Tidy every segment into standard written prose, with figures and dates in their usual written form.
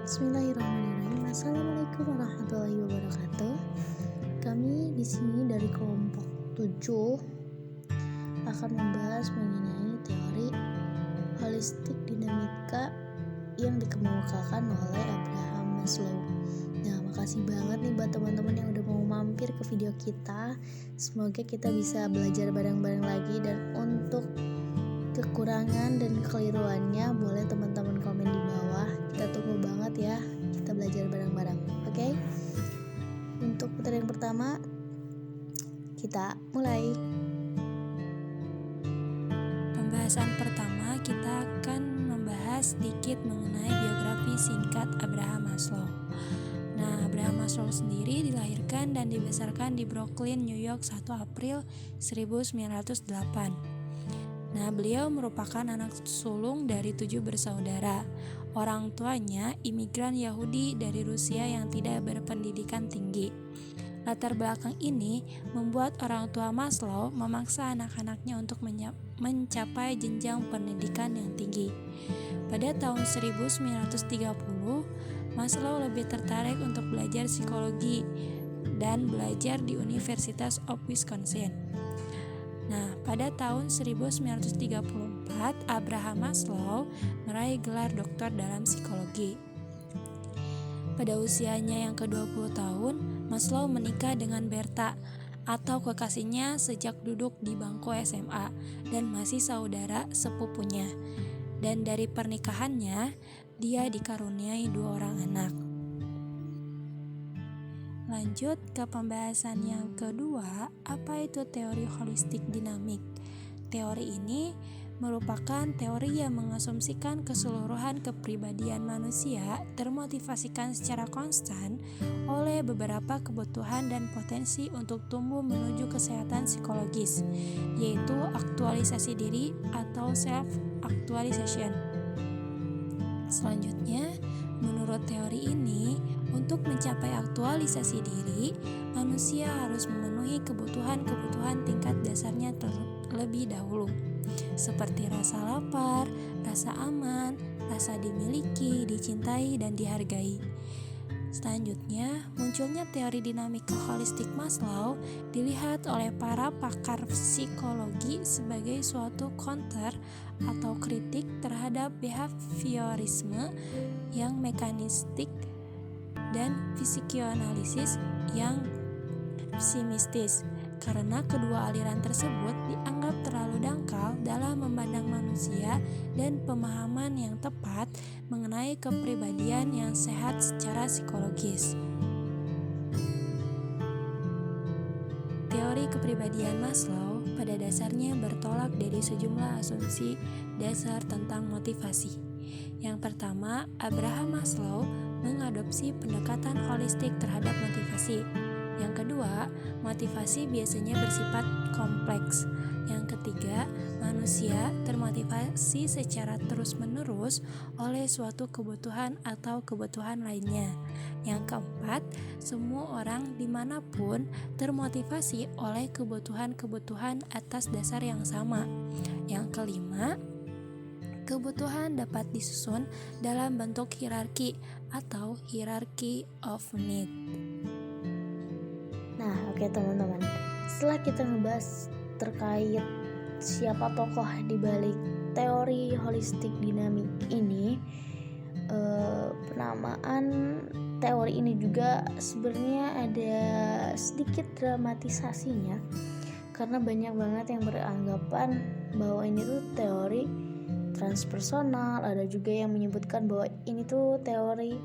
Bismillahirrahmanirrahim. Assalamualaikum warahmatullahi wabarakatuh. Kami di sini dari kelompok 7 akan membahas mengenai teori holistik dinamika yang dikemukakan oleh Abraham Maslow. Nah, makasih banget nih buat teman-teman yang udah mau mampir ke video kita. Semoga kita bisa belajar bareng-bareng lagi, dan untuk kekurangan dan kekeliruannya boleh teman-teman komen di bawah. Kita tunggu banget ya, kita belajar bareng-bareng. Oke? Untuk materi yang pertama, kita mulai. Pembahasan pertama, kita akan membahas sedikit mengenai biografi singkat Abraham Maslow. Nah, Abraham Maslow sendiri dilahirkan dan dibesarkan di Brooklyn, New York 1 April 1908. Nah, beliau merupakan anak sulung dari 7 bersaudara. Orang tuanya imigran Yahudi dari Rusia yang tidak berpendidikan tinggi. Latar belakang ini membuat orang tua Maslow memaksa anak-anaknya untuk mencapai jenjang pendidikan yang tinggi. Pada tahun 1930, Maslow lebih tertarik untuk belajar psikologi dan belajar di University of Wisconsin. Nah, pada tahun 1934, Abraham Maslow meraih gelar doktor dalam psikologi. Pada usianya yang ke-20 tahun, Maslow menikah dengan Bertha atau kekasihnya sejak duduk di bangku SMA dan masih saudara sepupunya. Dan dari pernikahannya, dia dikaruniai 2 orang anak. Lanjut ke pembahasan yang kedua, apa itu teori holistik dinamik? Teori ini merupakan teori yang mengasumsikan keseluruhan kepribadian manusia termotivasikan secara konstan oleh beberapa kebutuhan dan potensi untuk tumbuh menuju kesehatan psikologis, yaitu aktualisasi diri atau self-actualization. Selanjutnya, menurut teori ini, untuk mencapai aktualisasi diri, manusia harus memenuhi kebutuhan-kebutuhan tingkat dasarnya terlebih dahulu, seperti rasa lapar, rasa aman, rasa dimiliki, dicintai, dan dihargai. Selanjutnya, munculnya teori dinamika holistik Maslow dilihat oleh para pakar psikologi sebagai suatu counter atau kritik terhadap behaviorisme yang mekanistik dan psikoanalisis yang pesimistis, karena kedua aliran tersebut dianggap terlalu dangkal dalam memandang manusia dan pemahaman yang tepat mengenai kepribadian yang sehat secara psikologis. Teori kepribadian Maslow pada dasarnya bertolak dari sejumlah asumsi dasar tentang motivasi. Yang pertama, Abraham Maslow mengadopsi pendekatan holistik terhadap motivasi. Yang kedua, motivasi biasanya bersifat kompleks. Yang ketiga, manusia termotivasi secara terus-menerus oleh suatu kebutuhan atau kebutuhan lainnya. Yang keempat, semua orang dimanapun termotivasi oleh kebutuhan-kebutuhan atas dasar yang sama. Yang kelima, kebutuhan dapat disusun dalam bentuk hierarki atau hierarchy of need. Nah, oke teman-teman. Setelah kita ngebahas terkait siapa tokoh di balik teori holistik dinamik ini, penamaan teori ini juga sebenarnya ada sedikit dramatisasinya, karena banyak banget yang beranggapan bahwa ini tuh teori transpersonal. Ada juga yang menyebutkan bahwa ini tuh teori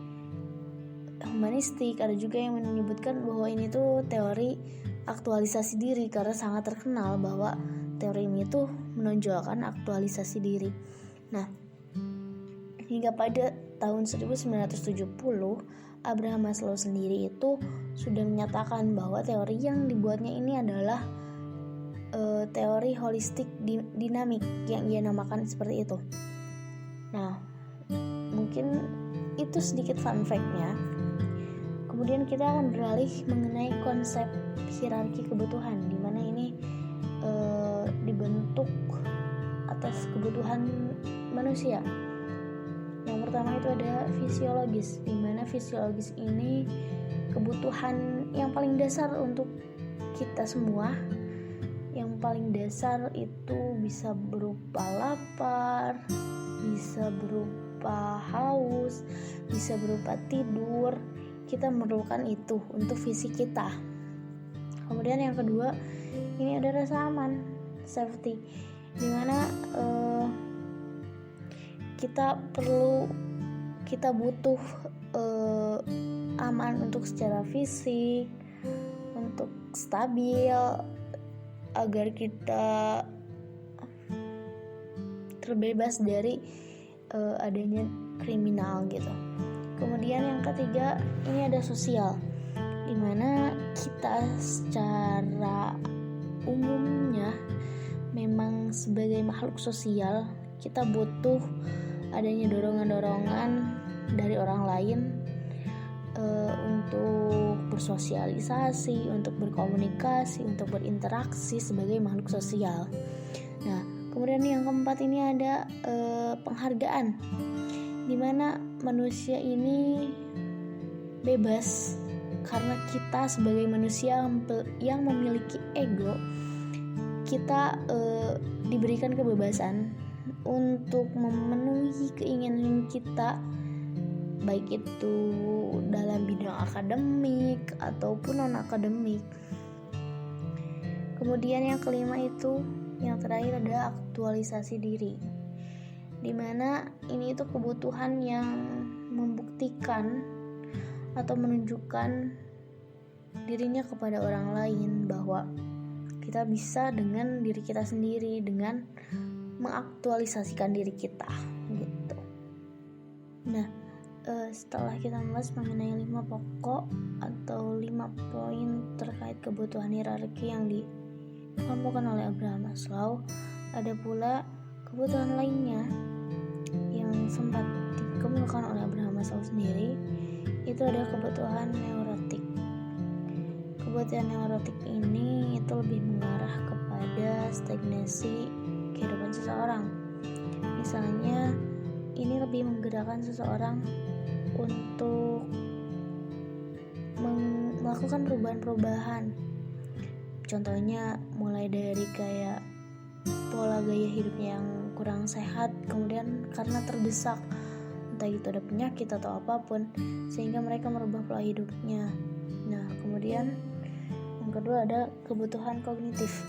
humanistik. Ada juga yang menyebutkan bahwa ini tuh teori aktualisasi diri, karena sangat terkenal bahwa teori ini tuh menonjolkan aktualisasi diri. Nah, hingga pada tahun 1970, Abraham Maslow sendiri itu sudah menyatakan bahwa teori yang dibuatnya ini adalah teori holistik dinamik yang ia namakan seperti itu. Nah, mungkin itu sedikit fun fact-nya. Kemudian kita akan beralih mengenai konsep hierarki kebutuhan, di mana ini dibentuk atas kebutuhan manusia. Yang pertama itu ada fisiologis, di mana fisiologis ini kebutuhan yang paling dasar untuk kita semua. Yang paling dasar itu bisa berupa lapar, bisa berupa haus, bisa berupa tidur. Kita memerlukan itu untuk fisik kita. Kemudian yang kedua, ini ada rasa aman, safety, dimana kita butuh aman untuk secara fisik, untuk stabil, agar kita terbebas dari adanya kriminal gitu. Kemudian yang ketiga, ini ada sosial, dimana kita secara umumnya memang sebagai makhluk sosial, kita butuh adanya dorongan-dorongan dari orang lain untuk bersosialisasi, untuk berkomunikasi, untuk berinteraksi sebagai makhluk sosial. Nah, kemudian yang keempat ini ada penghargaan, dimana manusia ini bebas karena kita sebagai manusia yang memiliki ego, kita diberikan kebebasan untuk memenuhi keinginan kita, baik itu dalam bidang akademik ataupun non akademik. Kemudian yang kelima itu, yang terakhir ada aktualisasi diri, dimana ini itu kebutuhan yang membuktikan atau menunjukkan dirinya kepada orang lain bahwa kita bisa dengan diri kita sendiri, dengan mengaktualisasikan diri kita gitu. Nah, setelah kita membahas mengenai 5 pokok atau 5 poin terkait kebutuhan hierarki yang dikelompokkan oleh Abraham Maslow, ada pula kebutuhan lainnya yang sempat dikemukakan oleh Abraham Maslow sendiri, itu ada kebutuhan neurotik. Kebutuhan neurotik ini itu lebih mengarah kepada stagnasi kehidupan seseorang. Misalnya, ini lebih menggerakkan seseorang untuk melakukan perubahan-perubahan. Contohnya mulai dari kayak pola gaya hidup yang kurang sehat, kemudian karena terdesak, entah itu ada penyakit atau apapun, sehingga mereka merubah pola hidupnya. Nah, kemudian yang kedua ada kebutuhan kognitif.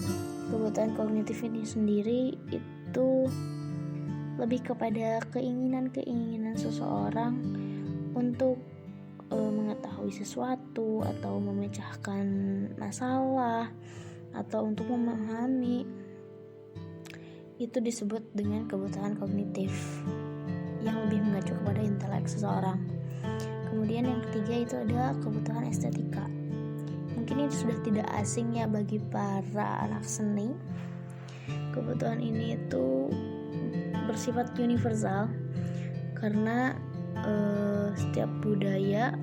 Kebutuhan kognitif ini sendiri itu lebih kepada keinginan-keinginan seseorang untuk mengetahui sesuatu atau memecahkan masalah atau untuk memahami. Itu disebut dengan kebutuhan kognitif yang lebih mengacu kepada intelek seseorang. Kemudian yang ketiga itu ada kebutuhan estetika. Mungkin ini sudah tidak asing ya bagi para anak seni. Kebutuhan ini itu bersifat universal karena setiap budaya,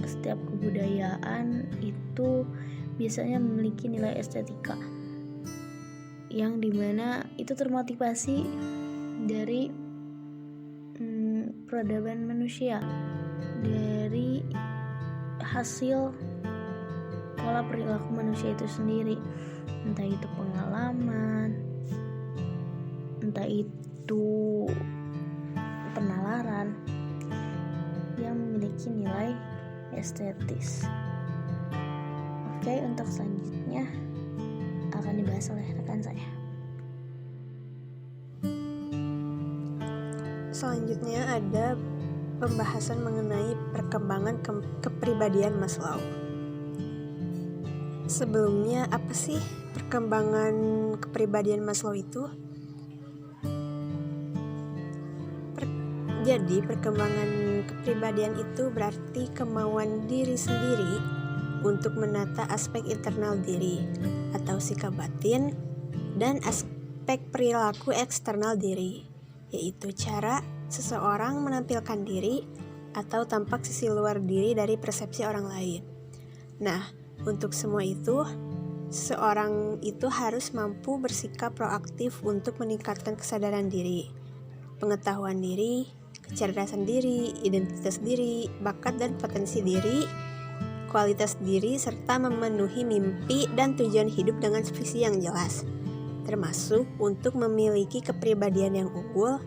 setiap kebudayaan itu biasanya memiliki nilai estetika yang dimana itu termotivasi dari peradaban manusia, dari hasil pola perilaku manusia itu sendiri, entah itu pengalaman, entah itu penalaran yang memiliki nilai estetis. Oke, untuk selanjutnya akan dibahas oleh rekan saya. Selanjutnya ada pembahasan mengenai perkembangan kepribadian Maslow. Sebelumnya, apa sih perkembangan kepribadian Maslow itu? Jadi, perkembangan kepribadian itu berarti kemauan diri sendiri untuk menata aspek internal diri atau sikap batin dan aspek perilaku eksternal diri, yaitu cara seseorang menampilkan diri atau tampak sisi luar diri dari persepsi orang lain. Nah, untuk semua itu, seseorang itu harus mampu bersikap proaktif untuk meningkatkan kesadaran diri, pengetahuan diri, kecerdasan diri, identitas diri, bakat dan potensi diri, kualitas diri, serta memenuhi mimpi dan tujuan hidup dengan visi yang jelas, termasuk untuk memiliki kepribadian yang unggul,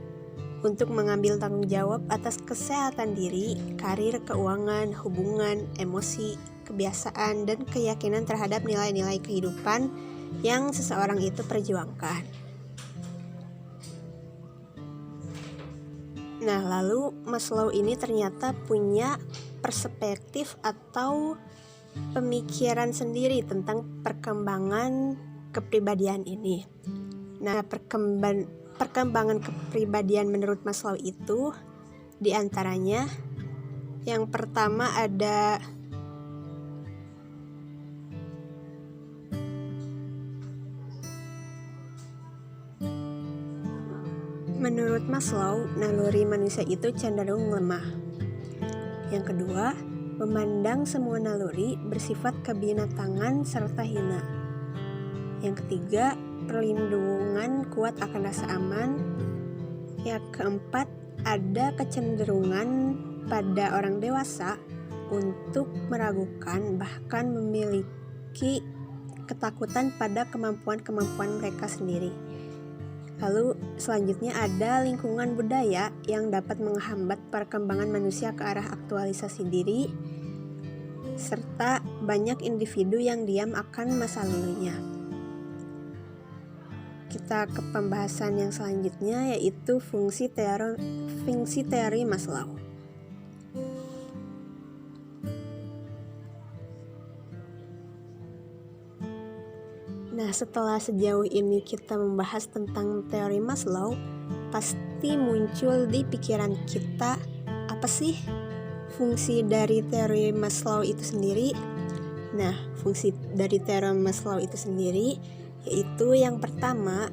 untuk mengambil tanggung jawab atas kesehatan diri, karir, keuangan, hubungan, emosi, kebiasaan, dan keyakinan terhadap nilai-nilai kehidupan yang seseorang itu perjuangkan. Nah, lalu Maslow ini ternyata punya perspektif atau pemikiran sendiri tentang perkembangan kepribadian ini. Nah, perkembangan kepribadian menurut Maslow itu diantaranya yang pertama ada menurut Maslow, naluri manusia itu cenderung lemah. Yang kedua, memandang semua naluri bersifat kebinatangan serta hina. Yang ketiga, perlindungan kuat akan rasa aman. Yang keempat, ada kecenderungan pada orang dewasa untuk meragukan bahkan memiliki ketakutan pada kemampuan-kemampuan mereka sendiri. Lalu selanjutnya ada lingkungan budaya yang dapat menghambat perkembangan manusia ke arah aktualisasi diri, serta banyak individu yang diam akan masa lalunya. Kita ke pembahasan yang selanjutnya, yaitu fungsi teori Maslow. Nah, setelah sejauh ini kita membahas tentang teori Maslow, pasti muncul di pikiran kita, apa sih fungsi dari teori Maslow itu sendiri? Nah, fungsi dari teori Maslow itu sendiri yaitu yang pertama,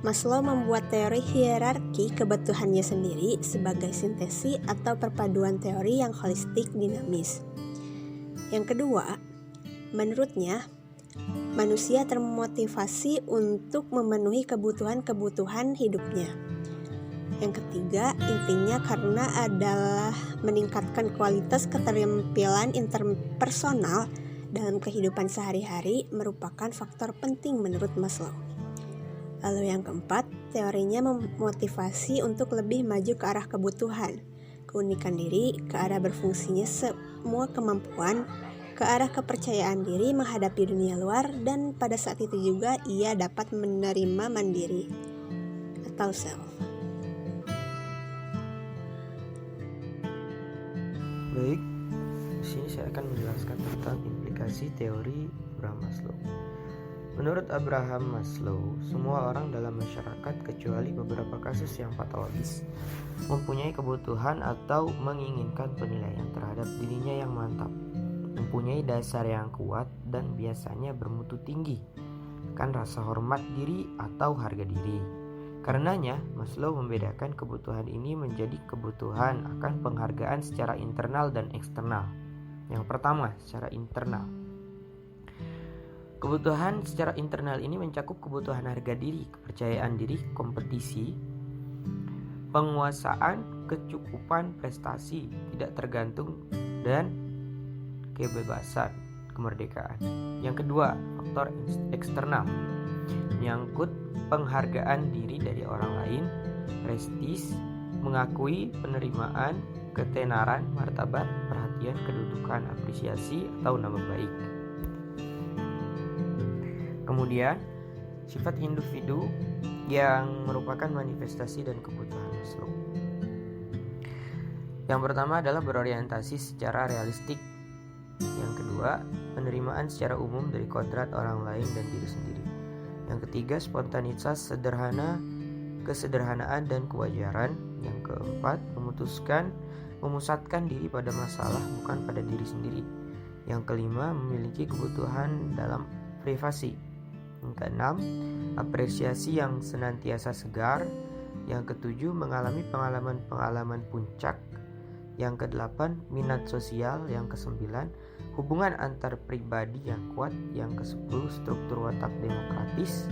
Maslow membuat teori hierarki kebutuhannya sendiri sebagai sintesi atau perpaduan teori yang holistik dinamis. Yang kedua, menurutnya, manusia termotivasi untuk memenuhi kebutuhan-kebutuhan hidupnya. Yang ketiga, intinya karena adalah meningkatkan kualitas keterampilan interpersonal dalam kehidupan sehari-hari merupakan faktor penting menurut Maslow. Lalu yang keempat, teorinya memotivasi untuk lebih maju ke arah kebutuhan, keunikan diri, ke arah berfungsinya semua kemampuan, ke arah kepercayaan diri menghadapi dunia luar, dan pada saat itu juga ia dapat menerima mandiri atau self. Baik, di sini saya akan menjelaskan tentang implikasi teori Abraham Maslow. Menurut Abraham Maslow, semua orang dalam masyarakat kecuali beberapa kasus yang patologis mempunyai kebutuhan atau menginginkan penilaian terhadap dirinya yang mantap, mempunyai dasar yang kuat dan biasanya bermutu tinggi, akan rasa hormat diri atau harga diri. Karenanya, Maslow membedakan kebutuhan ini menjadi kebutuhan akan penghargaan secara internal dan eksternal. Yang pertama, secara internal. Kebutuhan secara internal ini mencakup kebutuhan harga diri, kepercayaan diri, kompetisi, penguasaan, kecukupan, prestasi, tidak tergantung, dan kebebasan, kemerdekaan. Yang kedua, faktor eksternal, menyangkut penghargaan diri dari orang lain, prestis, mengakui, penerimaan, ketenaran, martabat, perhatian, kedudukan, apresiasi, atau nama baik. Kemudian, sifat individu yang merupakan manifestasi dan kebutuhan Maslow. Yang pertama adalah berorientasi secara realistik. Yang kedua, penerimaan secara umum dari kodrat orang lain dan diri sendiri. Yang ketiga, spontanitas, sederhana, kesederhanaan dan kewajaran. Yang keempat, memusatkan diri pada masalah bukan pada diri sendiri. Yang kelima, memiliki kebutuhan dalam privasi. Yang keenam, apresiasi yang senantiasa segar. Yang ketujuh, mengalami pengalaman-pengalaman puncak. Yang kedelapan, minat sosial. Yang kesembilan, hubungan antar pribadi yang kuat. Yang kesepuluh, struktur watak demokratis.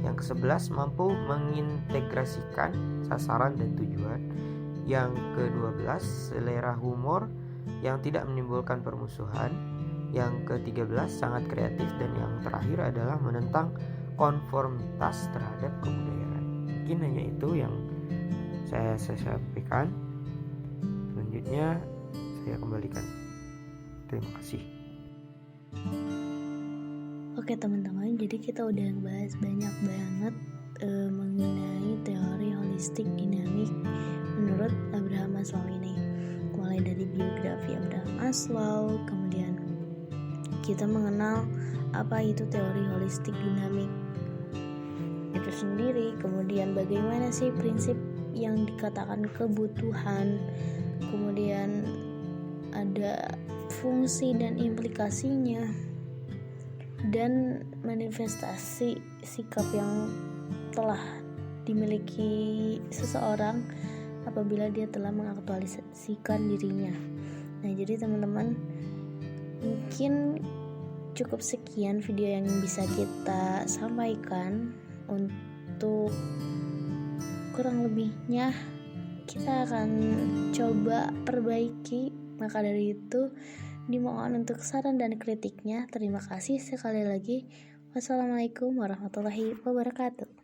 Yang ke-11 mampu mengintegrasikan sasaran dan tujuan. Yang ke-12 selera humor yang tidak menimbulkan permusuhan. Yang ke-13 sangat kreatif, dan yang terakhir adalah menentang konformitas terhadap kebudayaan. Mungkin hanya itu yang saya sampaikan. Selanjutnya saya kembalikan. Terima kasih. Oke teman-teman, jadi kita udah bahas banyak banget mengenai teori holistik dinamik menurut Abraham Maslow ini. Mulai dari biografi Abraham Maslow, kemudian kita mengenal apa itu teori holistik dinamik itu sendiri, kemudian bagaimana sih prinsip yang dikatakan kebutuhan, kemudian ada fungsi dan implikasinya, dan manifestasi sikap yang telah dimiliki seseorang apabila dia telah mengaktualisasikan dirinya. Nah, jadi teman-teman, mungkin cukup sekian video yang bisa kita sampaikan. Untuk kurang lebihnya kita akan coba perbaiki. Maka dari itu dimohon untuk saran dan kritiknya. Terima kasih sekali lagi. Wassalamualaikum warahmatullahi wabarakatuh.